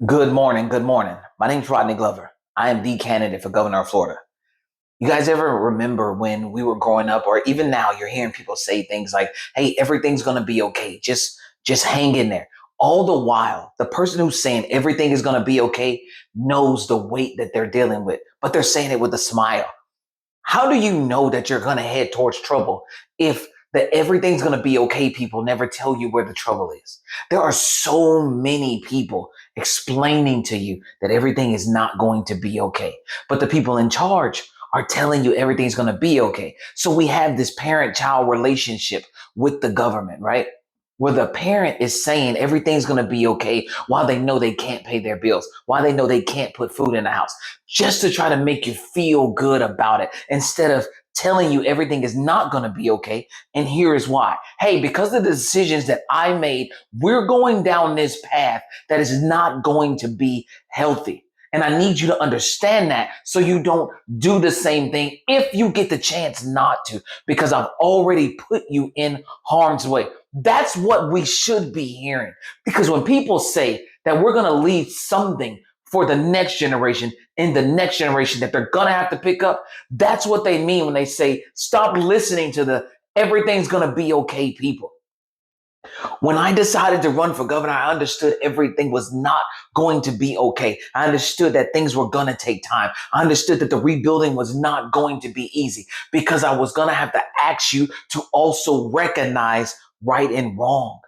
Good morning. Good morning. My name's Rodney Glover. I am the candidate for governor of Florida. You guys ever remember when we were growing up, or even now, you're hearing people say things like, "Hey, everything's gonna be okay. Just hang in there." All the while, the person who's saying everything is gonna be okay knows the weight that they're dealing with, but they're saying it with a smile. How do you know that you're going to head towards trouble if the everything's going to be okay people never tell you where the trouble is? There are so many people explaining to you that everything is not going to be okay, but the people in charge are telling you everything's going to be okay. So we have this parent-child relationship with the government, right? Where the parent is saying everything's going to be okay while they know they can't pay their bills, while they know they can't put food in the house, just to try to make you feel good about it instead of telling you everything is not going to be okay. And here is why. Hey, because of the decisions that I made, we're going down this path that is not going to be healthy. And I need you to understand that so you don't do the same thing if you get the chance not to, because I've already put you in harm's way. That's what we should be hearing. Because when people say that we're going to leave something for the next generation in the next generation that they're going to have to pick up, that's what they mean when they say, stop listening to the everything's going to be okay people. When I decided to run for governor, I understood everything was not going to be okay. I understood that things were going to take time. I understood that the rebuilding was not going to be easy because I was going to have to ask you to also recognize right and wrong,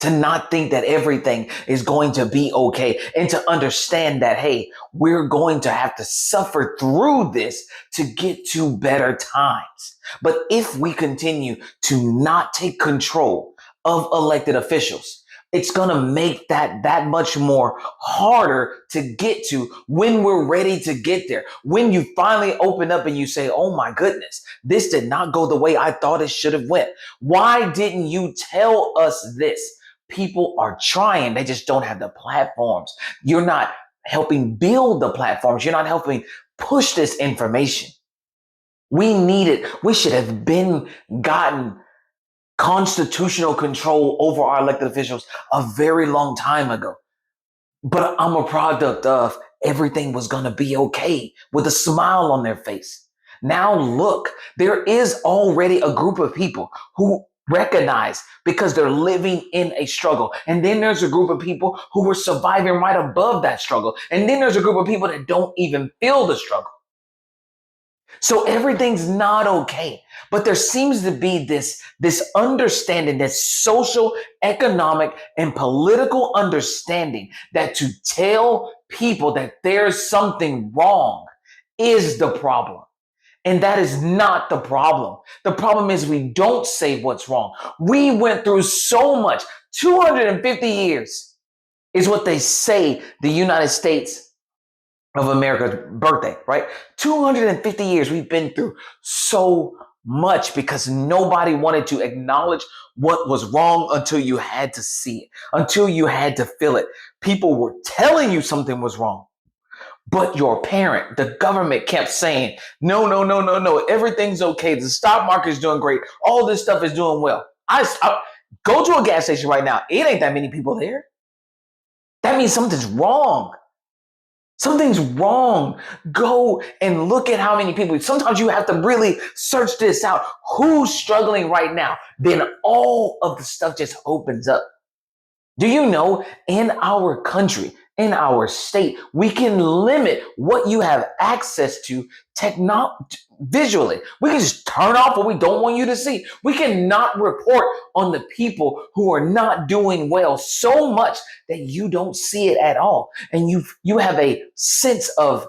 to not think that everything is going to be okay, and to understand that, hey, we're going to have to suffer through this to get to better times. But if we continue to not take control of elected officials, it's going to make that much more harder to get to when we're ready to get there. When you finally open up and you say, oh my goodness, this did not go the way I thought it should have went. Why didn't you tell us this? People are trying, they just don't have the platforms. You're not helping build the platforms. You're not helping push this information. We need it. We should have been gotten constitutional control over our elected officials a very long time ago. But I'm a product of everything was going to be okay with a smile on their face. Now look, there is already a group of people who recognize because they're living in a struggle. And then there's a group of people who are surviving right above that struggle. And then there's a group of people that don't even feel the struggle. So everything's not okay. But there seems to be this understanding, this social, economic, and political understanding that to tell people that there's something wrong is the problem. And that is not the problem. The problem is we don't say what's wrong. We went through so much. 250 years is what they say the United States of America's birthday, right? 250 years we've been through so much because nobody wanted to acknowledge what was wrong until you had to see it, until you had to feel it. People were telling you something was wrong, but your parent, the government kept saying, no, no, no, no, no, everything's okay. The stock market is doing great. All this stuff is doing well. I go to a gas station right now. It ain't that many people there. That means something's wrong. Something's wrong. Go and look at how many people. Sometimes you have to really search this out. Who's struggling right now? Then all of the stuff just opens up. Do you know in our country, in our state, we can limit what you have access to visually. We can just turn off what we don't want you to see. We cannot report on the people who are not doing well so much that you don't see it at all. And you have a sense of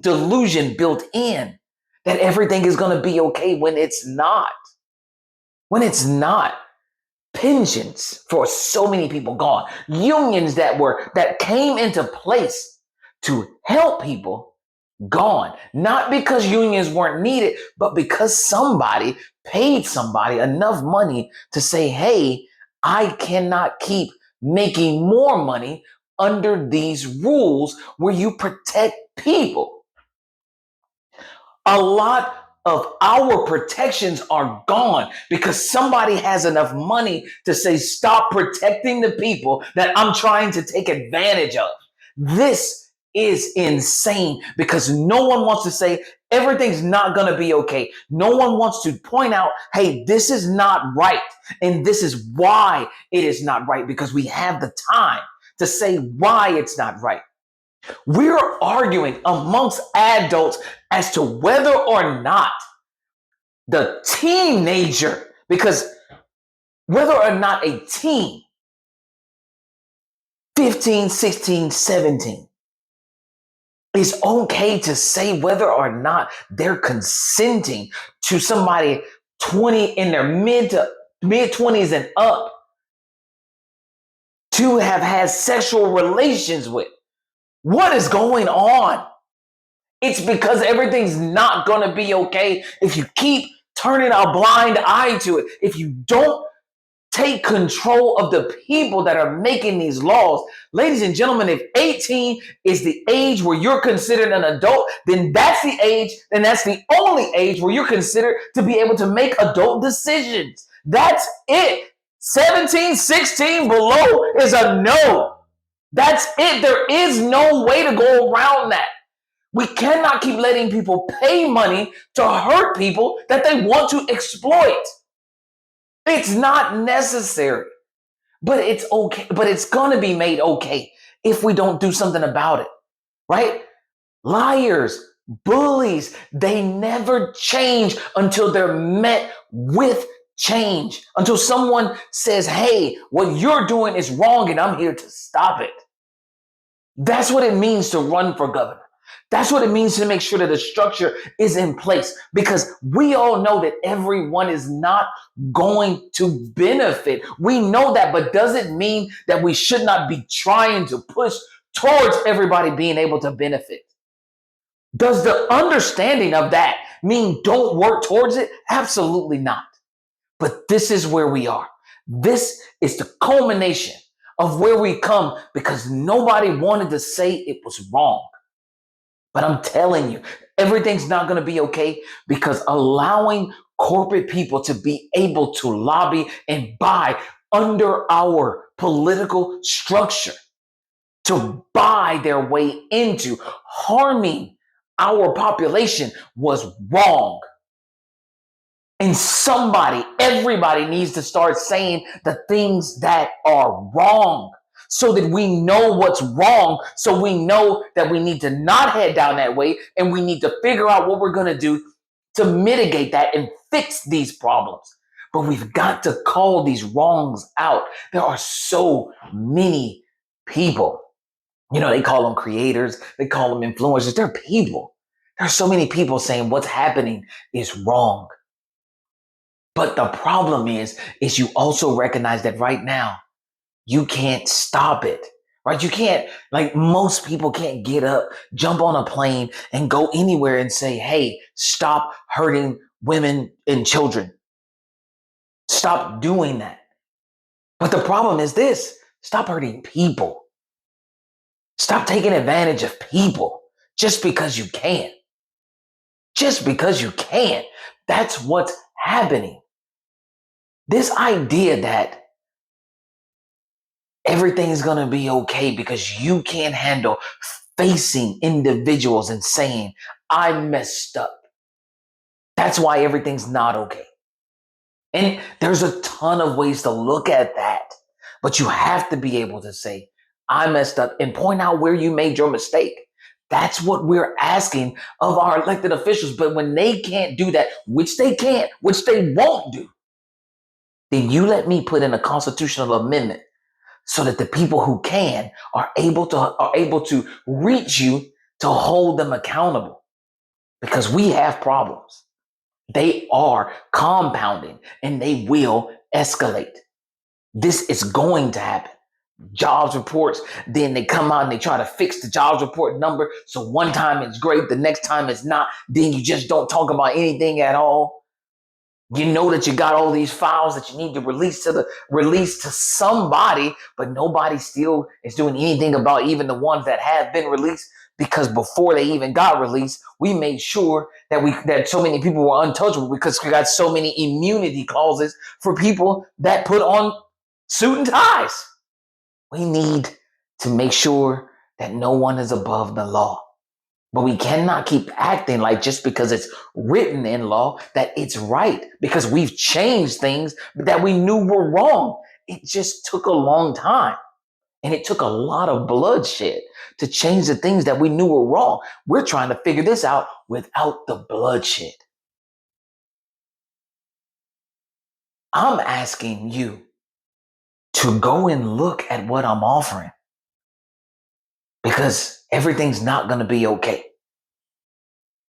delusion built in that everything is going to be okay when it's not. When it's not. Pensions for so many people gone. Unions that came into place to help people gone. Not because unions weren't needed, but because somebody paid somebody enough money to say, hey, I cannot keep making more money under these rules where you protect people. A lot of our protections are gone because somebody has enough money to say, stop protecting the people that I'm trying to take advantage of. This is insane because no one wants to say everything's not going to be okay. No one wants to point out, hey, this is not right. And this is why it is not right, because we have the time to say why it's not right. We're arguing amongst adults as to whether or not the teenager, because whether or not a teen, 15, 16, 17, is okay to say whether or not they're consenting to somebody 20 in their mid 20s and up to have had sexual relations with. What is going on? It's because everything's not going to be okay if you keep turning a blind eye to it. If you don't take control of the people that are making these laws. Ladies and gentlemen, if 18 is the age where you're considered an adult, then that's the age, then that's the only age where you're considered to be able to make adult decisions. That's it. 17, 16 below is a no. That's it. There is no way to go around that. We cannot keep letting people pay money to hurt people that they want to exploit. It's not necessary, but it's okay. But it's going to be made okay if we don't do something about it, right? Liars, bullies, they never change until they're met with change, until someone says, hey, what you're doing is wrong and I'm here to stop it. That's what it means to run for governor. That's what it means to make sure that the structure is in place, because we all know that everyone is not going to benefit. We know that, but does it mean that we should not be trying to push towards everybody being able to benefit? Does the understanding of that mean don't work towards it? Absolutely not. But this is where we are. This is the culmination of where we come because nobody wanted to say it was wrong. But I'm telling you, everything's not going to be okay because allowing corporate people to be able to lobby and buy under our political structure, to buy their way into harming our population was wrong. And everybody needs to start saying the things that are wrong so that we know what's wrong, so we know that we need to not head down that way and we need to figure out what we're going to do to mitigate that and fix these problems. But we've got to call these wrongs out. There are so many people, they call them creators, they call them influencers. They're people. There are so many people saying what's happening is wrong. But the problem is you also recognize that right now, you can't stop it, right? You can't, like most people can't get up, jump on a plane and go anywhere and say, hey, stop hurting women and children. Stop doing that. But the problem is this: stop hurting people. Stop taking advantage of people just because you can. Just because you can. That's what's happening. This idea that everything is going to be okay because you can't handle facing individuals and saying, I messed up. That's why everything's not okay. And there's a ton of ways to look at that, but you have to be able to say, I messed up, and point out where you made your mistake. That's what we're asking of our elected officials. But when they can't do that, which they can't, which they won't do, then you let me put in a constitutional amendment so that the people who can are able to reach you to hold them accountable, because we have problems. They are compounding and they will escalate. This is going to happen. Jobs reports, then they come out and they try to fix the jobs report number. So one time it's great, the next time it's not. Then you just don't talk about anything at all. You know that you got all these files that you need to release to somebody, but nobody still is doing anything about even the ones that have been released, because before they even got released, we made sure that so many people were untouchable because we got so many immunity clauses for people that put on suit and ties. We need to make sure that no one is above the law. But we cannot keep acting like just because it's written in law that it's right, because we've changed things that we knew were wrong. It just took a long time, and it took a lot of bloodshed to change the things that we knew were wrong. We're trying to figure this out without the bloodshed. I'm asking you to go and look at what I'm offering, because everything's not going to be okay.